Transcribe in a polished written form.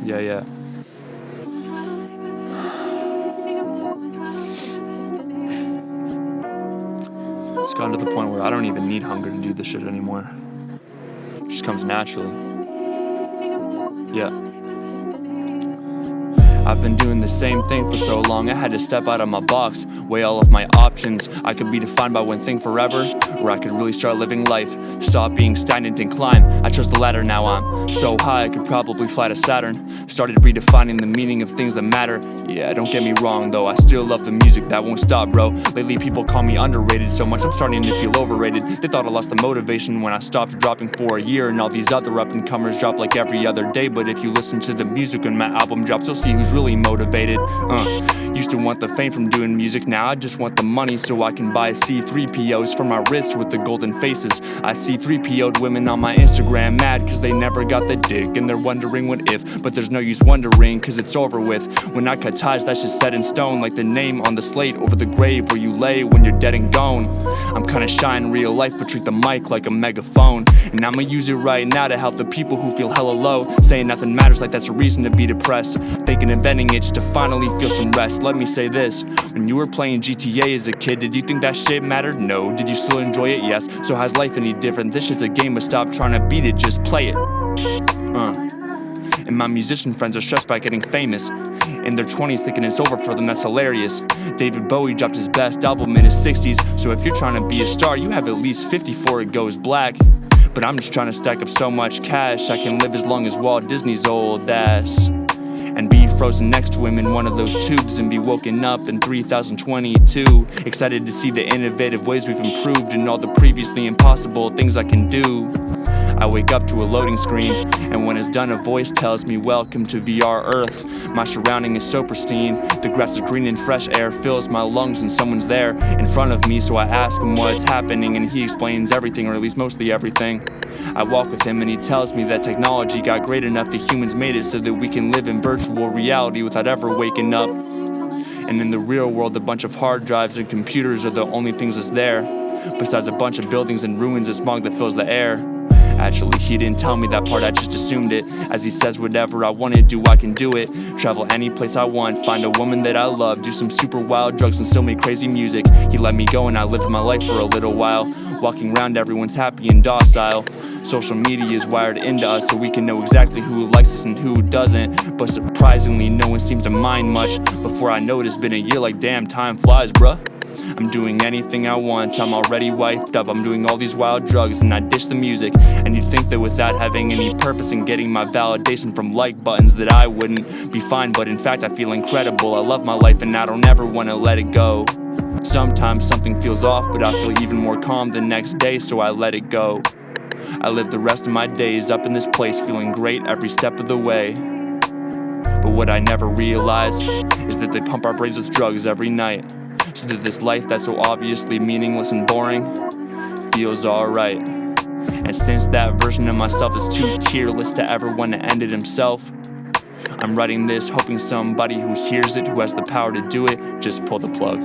Yeah. It's gotten to the point where I don't even need hunger to do this shit anymore. It just comes naturally. Yeah. I've been doing the same thing for so long, I had to step out of my box, weigh all of my options. I could be defined by one thing forever, or I could really start living life, stop being stagnant and climb. I chose the latter, now I'm so high I could probably fly to Saturn. Started redefining the meaning of things that matter. Yeah, don't get me wrong though, I still love the music, that won't stop, bro. Lately people call me underrated so much I'm starting to feel overrated. They thought I lost the motivation when I stopped dropping for a year, and all these other up-and-comers drop like every other day. But if you listen to the music when my album drops, you'll see who's really motivated. Used to want the fame from doing music, now I just want the money so I can buy C3POs for my wrists with the golden faces. I see 3PO'd women on my Instagram mad cause they never got the dick, and they're wondering what if, but there's no use wondering cause it's over with. When I cut ties, that's just set in stone, like the name on the slate over the grave where you lay when you're dead and gone. I'm kinda shy in real life but treat the mic like a megaphone, and I'ma use it right now to help the people who feel hella low. Saying nothing matters like that's a reason to be depressed, thinking inventing it just to finally feel some rest. Let me say this, when you were playing GTA as a kid, did you think that shit mattered? No. Did you still enjoy it? Yes. So how's life any different? This shit's a game, but stop trying to beat it, just play it. And my musician friends are stressed by getting famous, in their 20s thinking it's over for them, that's hilarious. David Bowie dropped his best album in his 60s, so if you're trying to be a star, you have at least 50 before it goes black. But I'm just trying to stack up so much cash I can live as long as Walt Disney's old ass, and be frozen next to him in one of those tubes, and be woken up in 3022, excited to see the innovative ways we've improved and all the previously impossible things I can do. I wake up to a loading screen, and when it's done a voice tells me welcome to VR Earth. My surrounding is so pristine, the grass is green and fresh air fills my lungs, and someone's there in front of me, so I ask him what's happening, and he explains everything, or at least mostly everything. I walk with him and he tells me that technology got great enough that humans made it so that we can live in virtual reality without ever waking up. And in the real world, a bunch of hard drives and computers are the only things that's there, besides a bunch of buildings and ruins and smog that fills the air. Actually, he didn't tell me that part, I just assumed it. As he says, whatever I wanna do, I can do it. Travel any place I want, find a woman that I love, do some super wild drugs and still make crazy music. He let me go and I lived my life for a little while. Walking around, everyone's happy and docile. Social media is wired into us so we can know exactly who likes us and who doesn't. But surprisingly, no one seems to mind much. Before I know it, it's been a year, like damn, time flies, bruh. I'm doing anything I want, I'm already wiped up. I'm doing all these wild drugs and I dish the music. And you'd think that without having any purpose and getting my validation from like buttons that I wouldn't be fine, but in fact I feel incredible. I love my life and I don't ever wanna let it go. Sometimes something feels off, but I feel even more calm the next day, so I let it go. I live the rest of my days up in this place, feeling great every step of the way. But what I never realize is that they pump our brains with drugs every night, so that this life that's so obviously meaningless and boring feels alright. And since that version of myself is too tearless to ever want to end it himself, I'm writing this hoping somebody who hears it, who has the power to do it, just pull the plug.